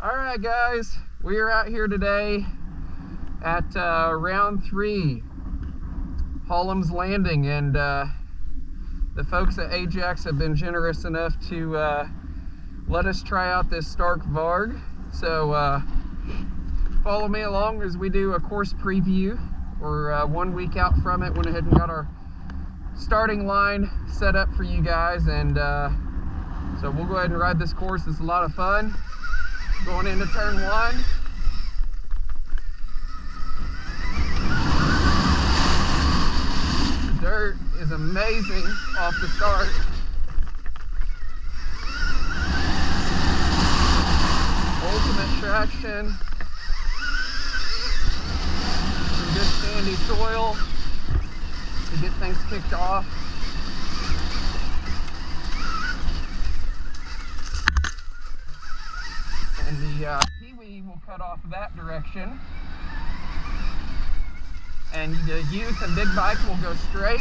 All right, guys, we are out here today at round 3, Hallums Landing, and the folks at Ajax have been generous enough to let us try out this Stark Varg. So follow me along as we do a course preview. We're 1 week out from it. Went ahead and got our starting line set up for you guys, and so we'll go ahead and ride this course. It's a lot of fun. Going into turn 1. The dirt is amazing off the start. Ultimate traction. Some good sandy soil to get things kicked off. And the Pee-wee will cut off that direction. And the youth and big bike will go straight.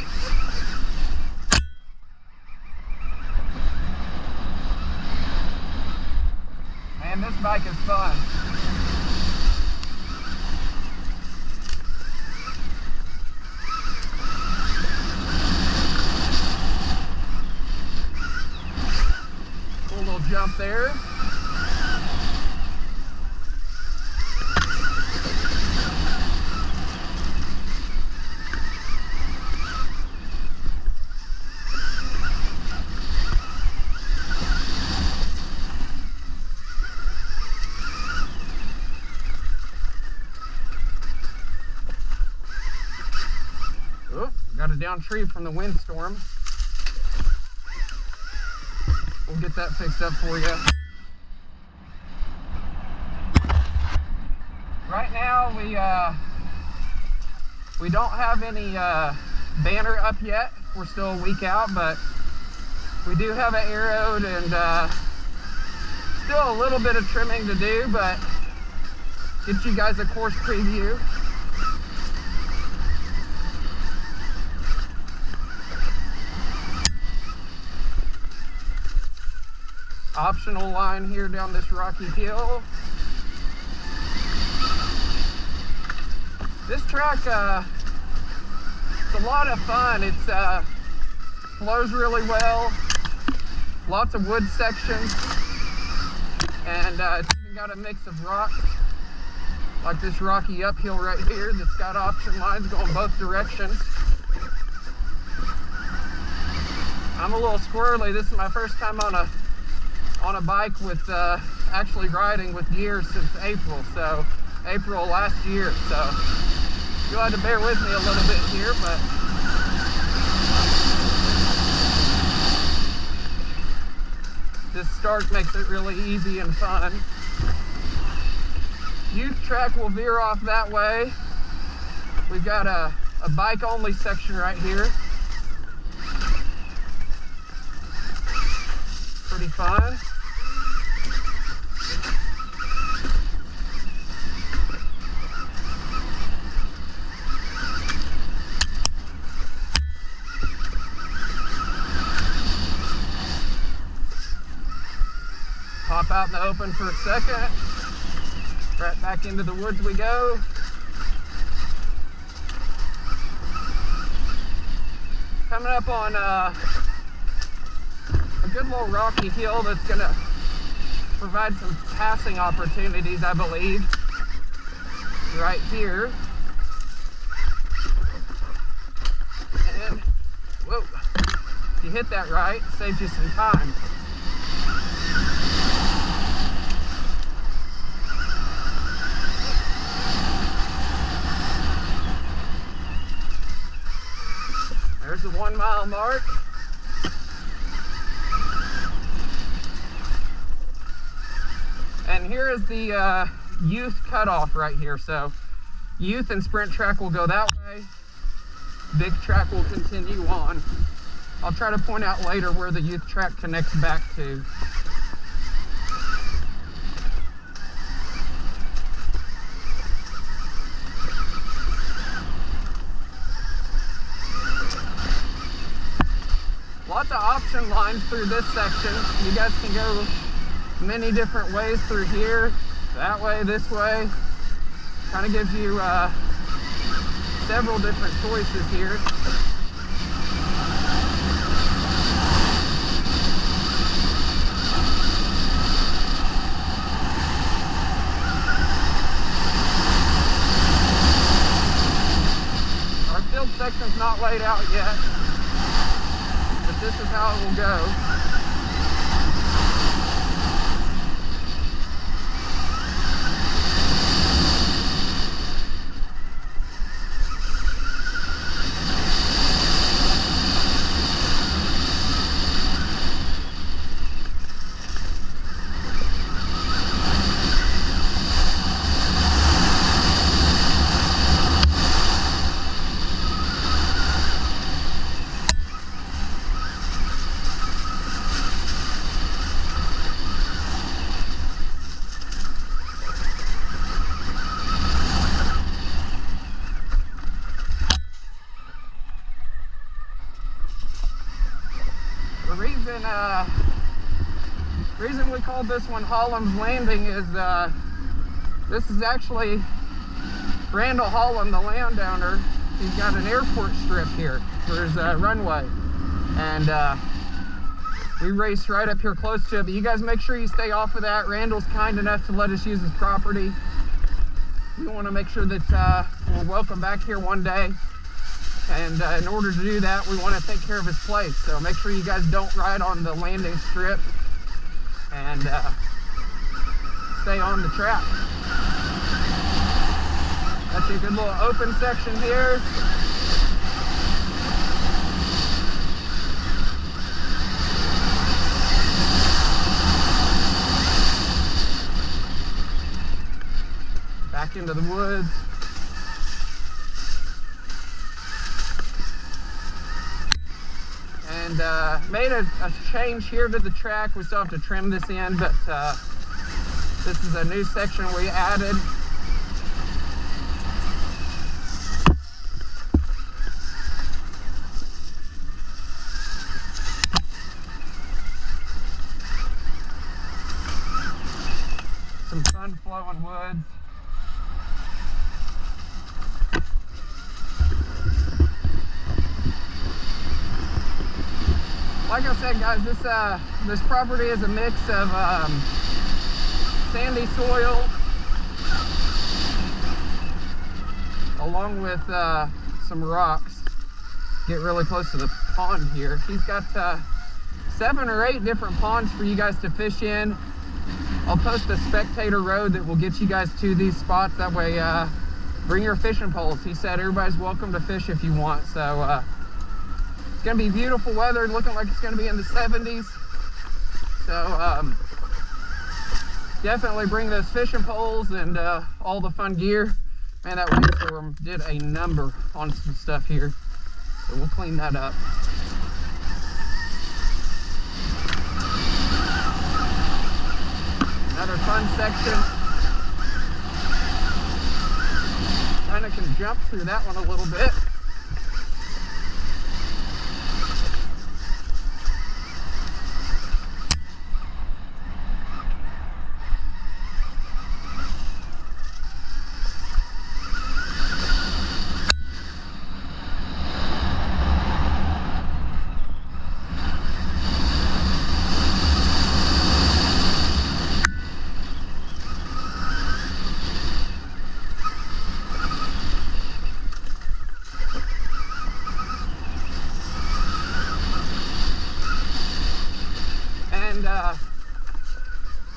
Man, this bike is fun. Cool little jump there. Got a down tree from the windstorm. We'll get that fixed up for you. Right now we don't have any banner up yet. We're still a week out, but we do have it arrowed, and still a little bit of trimming to do, but get you guys a course preview. Optional line here down this rocky hill. This track, it's a lot of fun. It flows really well, lots of wood sections, and it's even got a mix of rocks, like this rocky uphill right here that's got option lines going both directions. I'm a little squirrely. This is my first time on a bike with actually riding with gears since April last year, so you'll have to bear with me a little bit here, but this start makes it really easy and fun. Youth track will veer off that way. We've got a bike only section right here. Pretty fun. Pop out in the open for a second. Right back into the woods we go. Coming up on a good little rocky hill that's going to provide some passing opportunities, I believe, right here. And, whoa, if you hit that right, it saves you some time. There's the 1 mile mark. And here is the youth cutoff right here. So youth and sprint track will go that way. Big track will continue on. I'll try to point out later where the youth track connects back to. Lots of option lines through this section. You guys can go many different ways through here, that way, this way. Kind of gives you several different choices here. Our field section's not laid out yet, but this is how it will go. The reason we called this one Hallums Landing is this is actually Randall Hallum, the landowner. He's got an airport strip here for his runway, and we race right up here close to it, but you guys make sure you stay off of that. Randall's kind enough to let us use his property. We want to make sure that we're welcome back here one day. And in order to do that, we want to take care of his place. So make sure you guys don't ride on the landing strip and stay on the track. That's a good little open section here. Back into the woods. And made a change here to the track. We still have to trim this in, but this is a new section we added. Some fun flowing woods. Like I said, guys, this property is a mix of sandy soil along with some rocks. Get really close to the pond here. He's got 7 or 8 different ponds for you guys to fish in. I'll post a spectator road that will get you guys to these spots. That way, bring your fishing poles. He said everybody's welcome to fish if you want. So. It's going to be beautiful weather, looking like it's going to be in the 70s. So definitely bring those fishing poles and all the fun gear. Man, that windstorm did a number on some stuff here. So we'll clean that up. Another fun section. Kind of can jump through that one a little bit.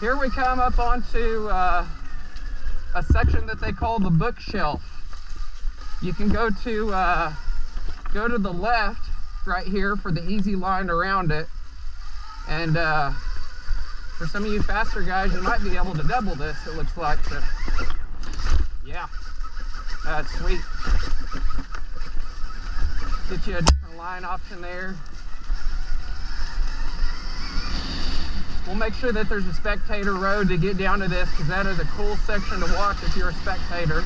Here we come up onto a section that they call the bookshelf. You can go to the left right here for the easy line around it, and for some of you faster guys, you might be able to double this. It looks like. So, yeah, that's sweet. Get you a different line option there. We'll make sure that there's a spectator road to get down to this, because that is a cool section to watch if you're a spectator.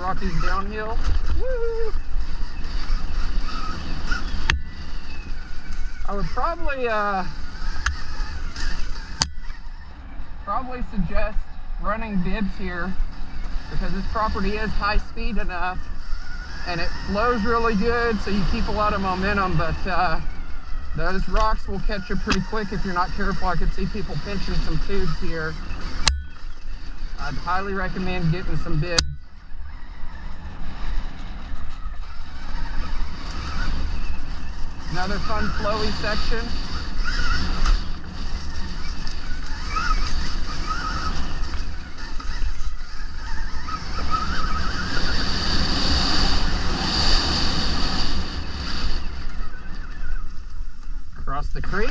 Rockies downhill. Woo! I would probably suggest running bibs here because this property is high speed enough and it flows really good, so you keep a lot of momentum, but those rocks will catch you pretty quick if you're not careful. I could see people pinching some tubes here. I'd highly recommend getting some bibs. Another fun flowy section. Across the creek.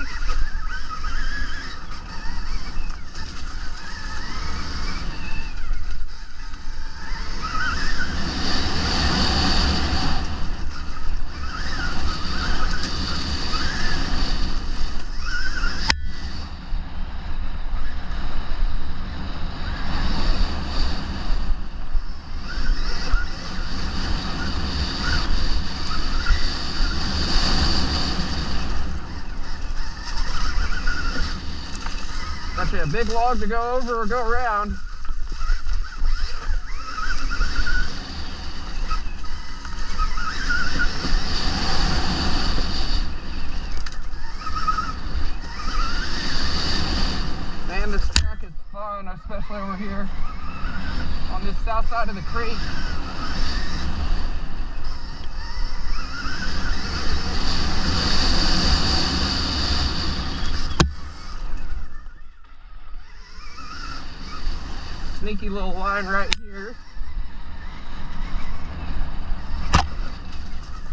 Got you a big log to go over or go around. Man, this track is fun, especially over here on this south side of the creek. Sneaky little line right here.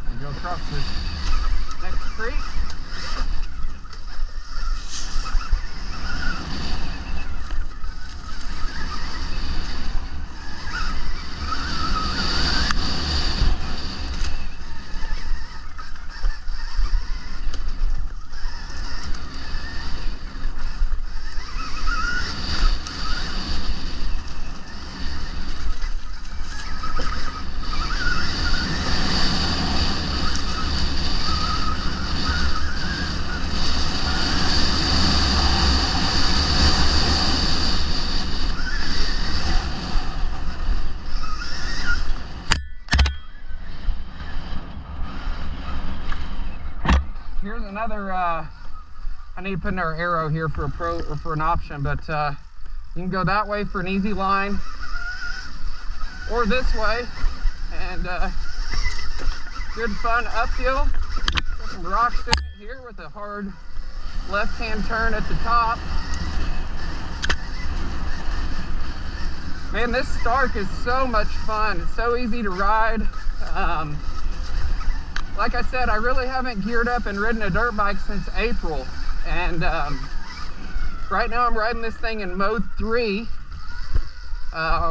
And go across this next creek. Here's another, I need to put another arrow here for a pro or for an option, but you can go that way for an easy line or this way, and good fun uphill. Got some rocks in it here with a hard left-hand turn at the top. Man, this Stark is so much fun. It's so easy to ride. Like I said, I really haven't geared up and ridden a dirt bike since April, and right now I'm riding this thing in mode 3,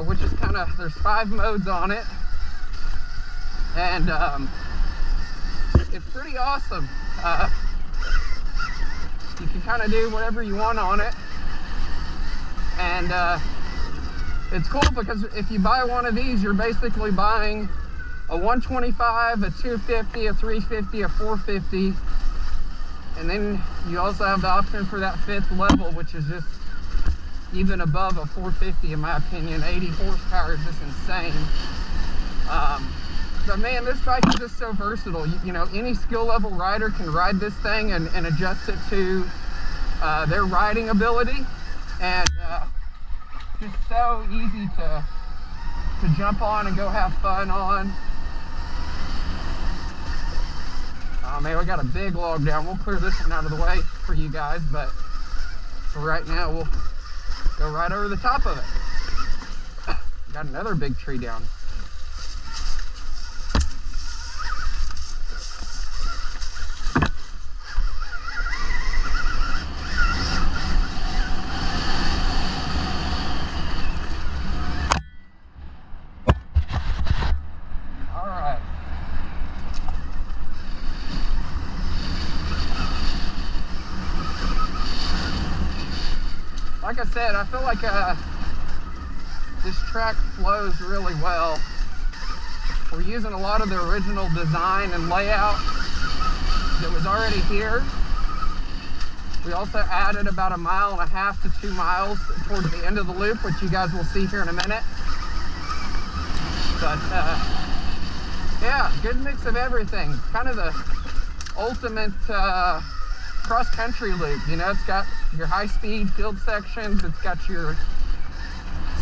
which is kind of, there's 5 modes on it, and it's pretty awesome. You can kind of do whatever you want on it, and it's cool because if you buy one of these, you're basically buying a 125, a 250, a 350, a 450, and then you also have the option for that 5th level, which is just even above a 450 in my opinion. 80 horsepower is just insane. But man, this bike is just so versatile. You know, any skill level rider can ride this thing and adjust it to their riding ability, and just so easy to jump on and go have fun on. Oh man, we got a big log down. We'll clear this one out of the way for you guys, but for right now, we'll go right over the top of it. Got another big tree down. Like I said, I feel like this track flows really well. We're using a lot of the original design and layout that was already here. We also added about 1.5 to 2 miles towards the end of the loop, which you guys will see here in a minute. But yeah, good mix of everything. Kind of the ultimate cross-country loop. You know, it's got your high-speed field sections, it's got your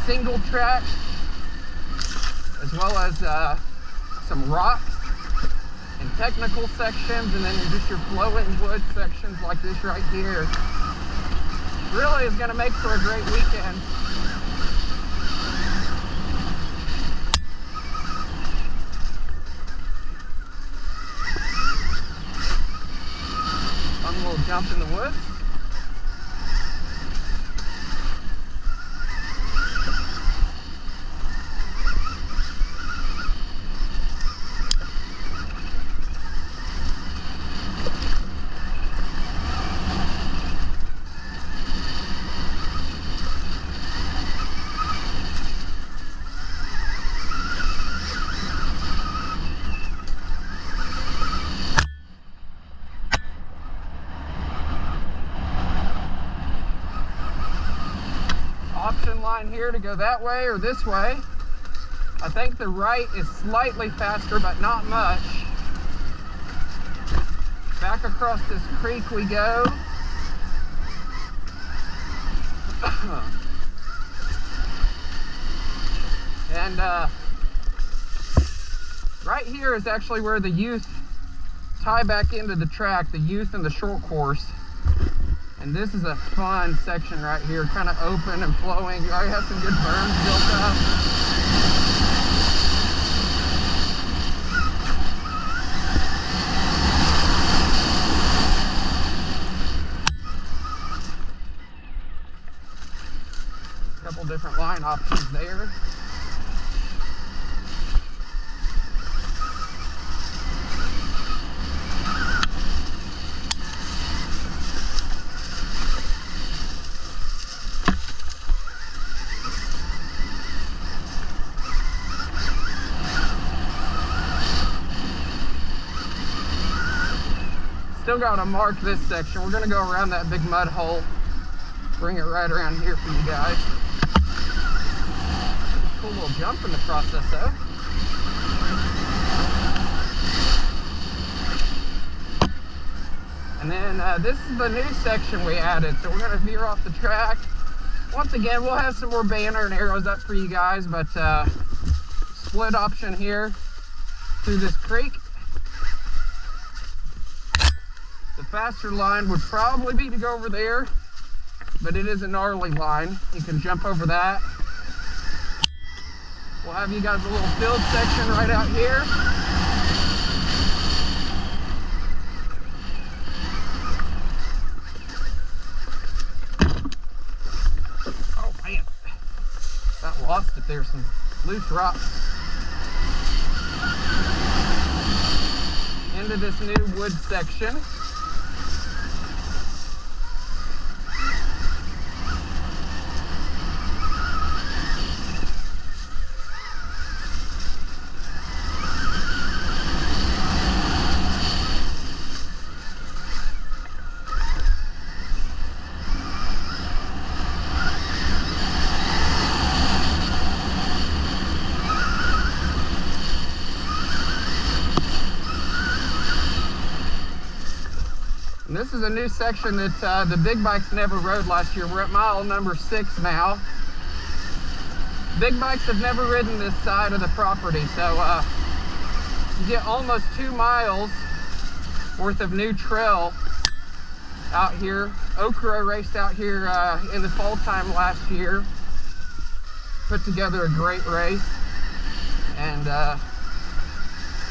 single track, as well as some rocks and technical sections, and then just your flowing wood sections like this right here. Really is going to make for a great weekend. Fun little jump in the woods. Option line here to go that way or this way. I think the right is slightly faster, but not much. Back across this creek we go. And right here is actually where the youth tie back into the track, the youth and the short course. And this is a fun section right here, kind of open and flowing. I have some good berms built up. A couple different line options there. Still got to mark this section. We're going to go around that big mud hole, bring it right around here for you guys. Cool little jump in the process though. And then this is the new section we added, so we're going to veer off the track. Once again, we'll have some more banner and arrows up for you guys, but split option here through this creek. The faster line would probably be to go over there, but it is a gnarly line. You can jump over that. We'll have you guys a little field section right out here. Oh man, got lost it there, some loose rocks. Into this new wood section. And this is a new section that the big bikes never rode last year. We're at mile number 6 now. Big bikes have never ridden this side of the property, so you get almost 2 miles worth of new trail out here. Okra raced out here in the fall time last year. Put together a great race, and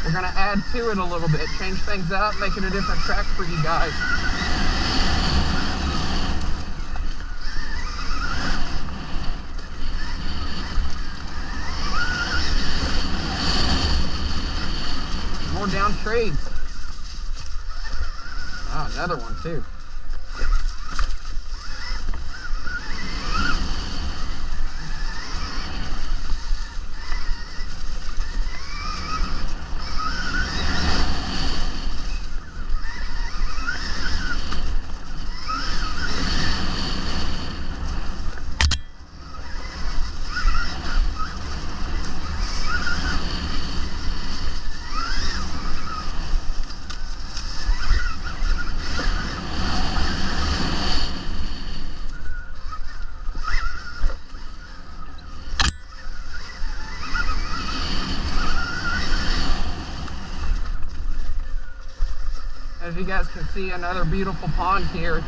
we're gonna add to it a little bit, change things up, make it a different track for you guys. More down trees. Oh, another one too. as you guys can see, another beautiful pond here.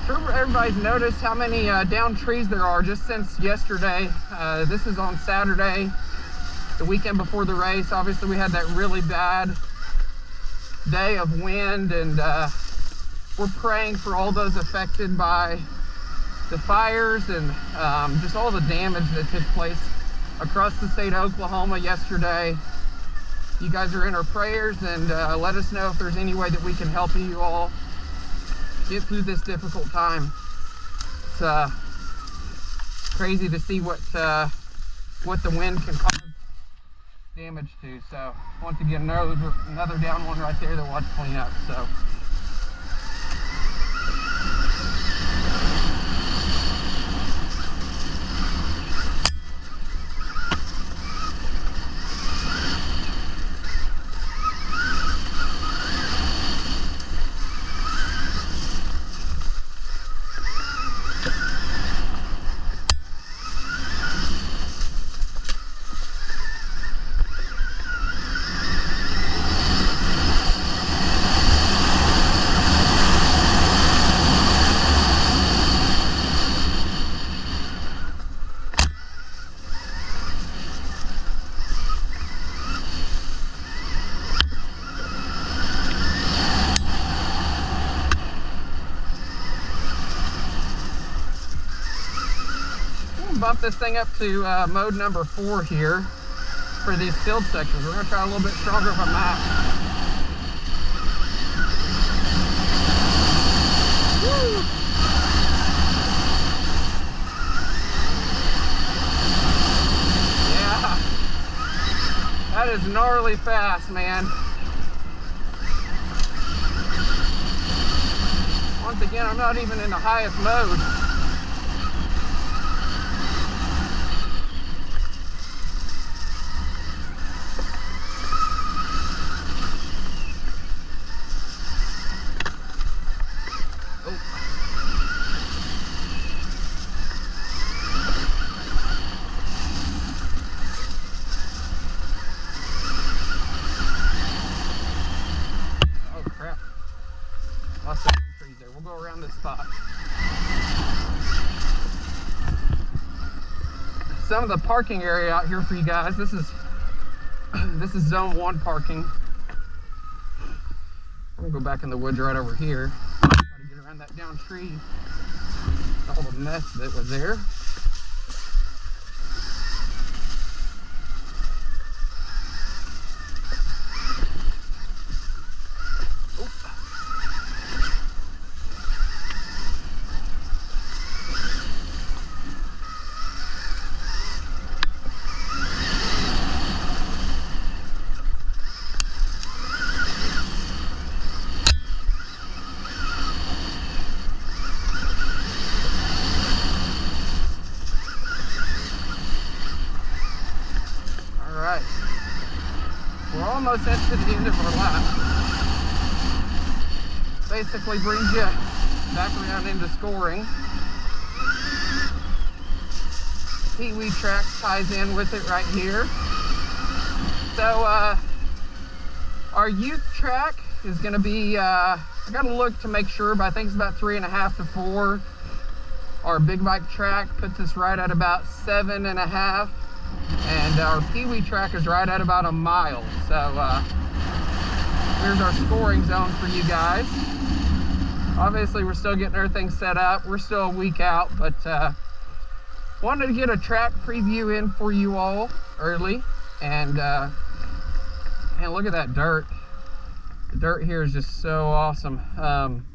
Sure, everybody's noticed how many downed trees there are just since yesterday. This is on Saturday, the weekend before the race. Obviously we had that really bad day of wind, and we're praying for all those affected by the fires and just all the damage that took place across the state of Oklahoma yesterday. You guys are in our prayers, and let us know if there's any way that we can help you all get through this difficult time. It's crazy to see what the wind can cause damage to. So once again, another down one right there that we'll have to clean up. So bump this thing up to mode number 4 here for these field sections. We're going to try a little bit stronger of a map. Woo! Yeah, that is gnarly fast, man. Once again, I'm not even in the highest mode. We'll go around this spot. Some of the parking area out here for you guys. This is zone 1 parking. I'm gonna go back in the woods right over here. Try to get around that down tree. All the mess that was there. We're almost into the end of our lap. Basically brings you back around into scoring. Pee-wee track ties in with it right here. So our youth track is going to be, I got to look to make sure, but I think it's about 3.5 to 4. Our big bike track puts us right at about 7.5. And our Pee-wee track is right at about 1 mile. So here's our scoring zone for you guys. Obviously we're still getting everything set up. We're still a week out, but wanted to get a track preview in for you all early. And look at that dirt. The dirt here is just so awesome.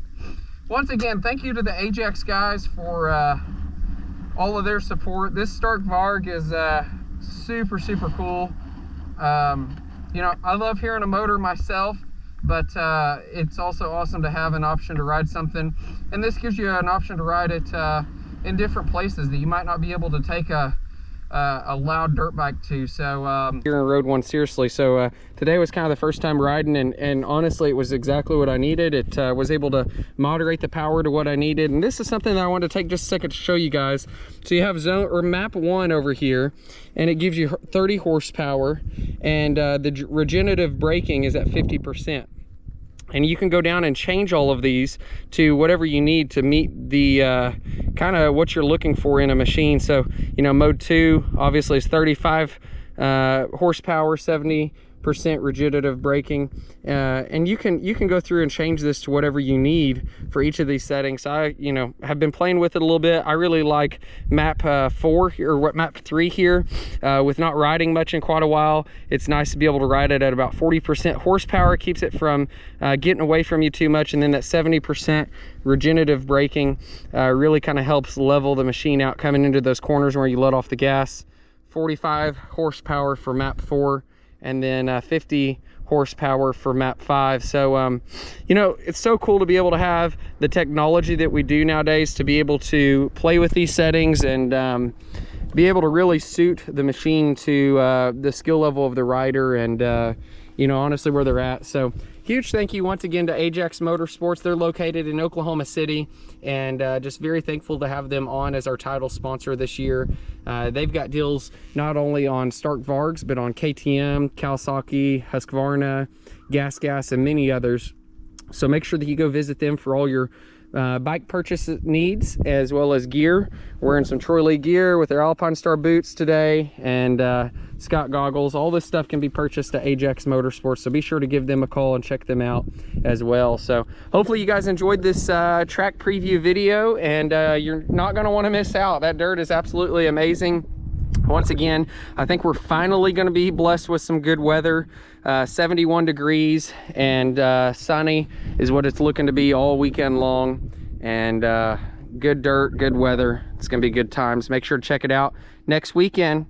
Once again, thank you to the Ajax guys for all of their support. This Stark Varg is super cool. You know, I love hearing a motor myself, but it's also awesome to have an option to ride something, and this gives you an option to ride it in different places that you might not be able to take a loud dirt bike to. So here in Road 1, seriously. So today was kind of the first time riding, and honestly it was exactly what I needed. It was able to moderate the power to what I needed, and this is something that I wanted to take just a second to show you guys. So you have zone or map 1 over here, and it gives you 30 horsepower, and the regenerative braking is at 50%. And you can go down and change all of these to whatever you need to meet the kind of what you're looking for in a machine. So, you know, mode 2 obviously is 35 horsepower, 70% rigidative braking, and you can go through and change this to whatever you need for each of these settings. I, you know, have been playing with it a little bit. I really like map 4 or what map 3 here. With not riding much in quite a while, it's nice to be able to ride it at about 40% horsepower. Keeps it from getting away from you too much, and then that 70% regenerative braking really kind of helps level the machine out coming into those corners where you let off the gas. 45 horsepower for map 4, and then 50 horsepower for map 5. So you know, it's so cool to be able to have the technology that we do nowadays to be able to play with these settings and be able to really suit the machine to the skill level of the rider and you know, honestly where they're at. So huge thank you once again to Ajax Motorsports. They're located in Oklahoma City, and just very thankful to have them on as our title sponsor this year. They've got deals not only on Stark Vargs, but on KTM, Kawasaki, Husqvarna, Gas, and many others. So make sure that you go visit them for all your bike purchase needs, as well as gear. Wearing some Troy Lee gear with their Alpine Star boots today, and Scott goggles. All this stuff can be purchased at Ajax Motorsports, so be sure to give them a call and check them out as well. So hopefully you guys enjoyed this track preview video, and you're not going to want to miss out. That dirt is absolutely amazing. Once again, I think we're finally going to be blessed with some good weather. 71 degrees and sunny is what it's looking to be all weekend long, and good dirt, good weather. It's going to be good times. Make sure to check it out next weekend.